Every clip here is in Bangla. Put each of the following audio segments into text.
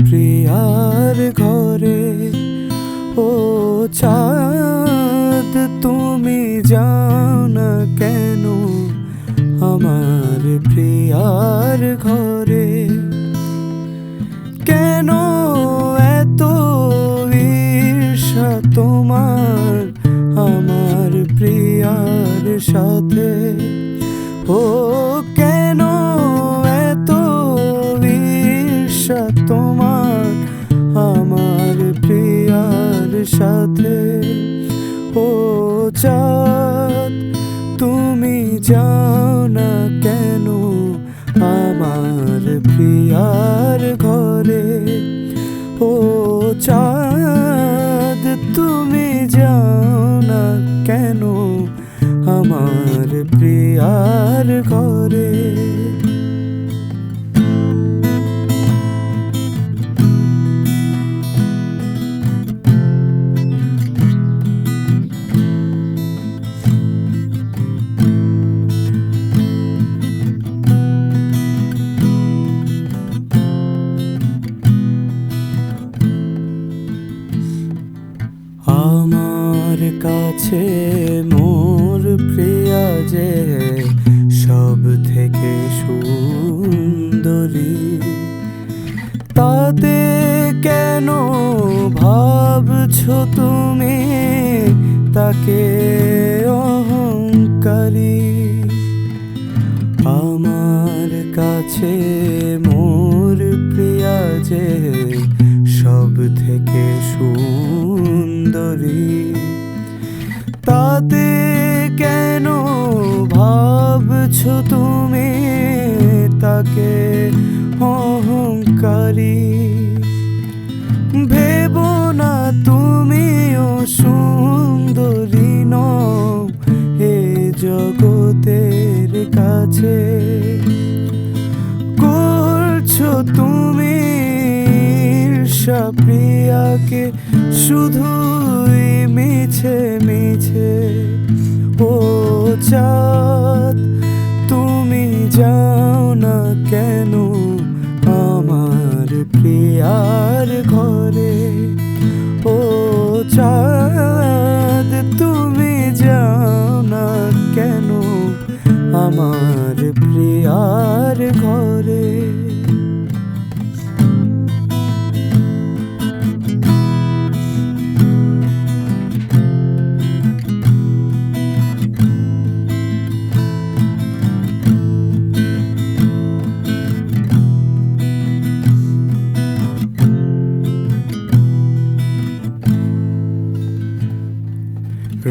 প্রিয়ার ঘরে। ও চাঁদ তুমি যাও না কেন আমার প্রিয়ার ঘরে? কেন এত ঈর্ষা তোমার আমার প্রিয়ার সাথে? ও কেন এত ঈর্ষা তোমার আমার প্রিয়ার সাথে? ও চাঁদ তুমি যাও না কেন আমার প্রিয়ার ঘরে? ও চাঁদ তুমি যাও না কেন আমার প্রিয়ার ঘরে? আমার কাছে মোর প্রিয়া যে সব থেকে সুন্দরী, তাতে কেন ভাবছো তুমি তাকে অহংকারী? আমার কাছে মোর প্রিয়া যে সব থেকে সুন্দরী, তাতে কেন ভাবছো তুমি তাকে অহংকারী? ভেবো না তুমিও সুন্দরী নও এ জগতের কাছে। করছো তুমি ঈর্ষা প্রিয়াকে শুধুই মিছে মিছে। ও চাঁদ তুমি যাও না কেন আমার প্রিয়ার ঘরে? ও চাঁদ তুমি যাও না কেন আমার প্রিয়ার ঘরে?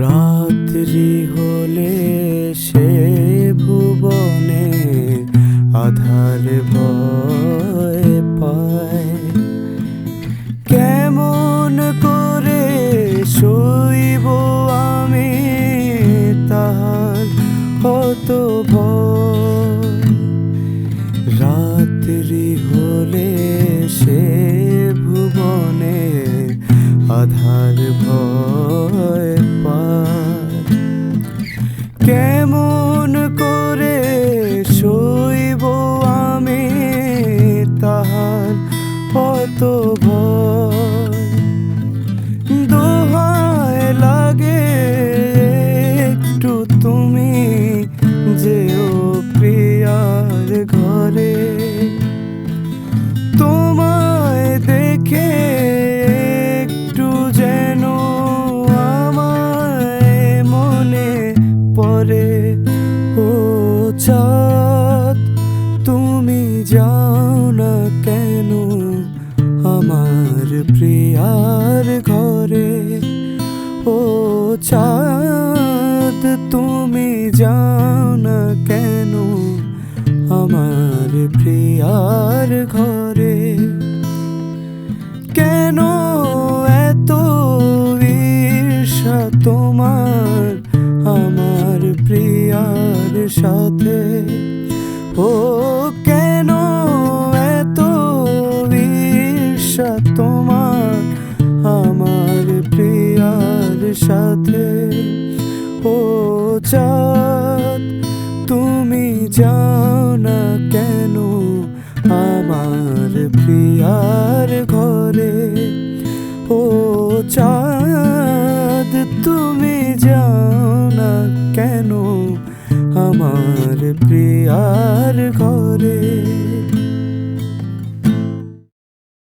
রাত্রি হলে সে ভুবনে আধার ভয় পায়, কেমন করে শোইব আমি তাহার হত ভয়? রাত্রি হলে সে ভুবনে আধার ভয় পায়, কেমন করে শোইব আমি তাহার অত ভয়? দোহায় লাগে একটু তুমি যেও প্রিয়ার ঘরে। তোমায় দেখে একটু যেন আমায় মনে পড়ে। ও চাঁদ তুমি যাও না কেন আমার প্রিয়ার ঘরে? ও চাঁদ তুমি যাও না কেন আমার প্রিয়ার ঘরে? কেন এত ঈর্ষা তোমার আমার প্রিয়ার সাথে? ও কেন এত ঈর্ষা তোমার আমার প্রিয়ার সাথে? ও চাঁদ তুমি যাও না কেন আমার প্রিয়ার ঘরে। ও চাঁদ তুমি যাও না কেন আমার প্রিয়ার ঘরে।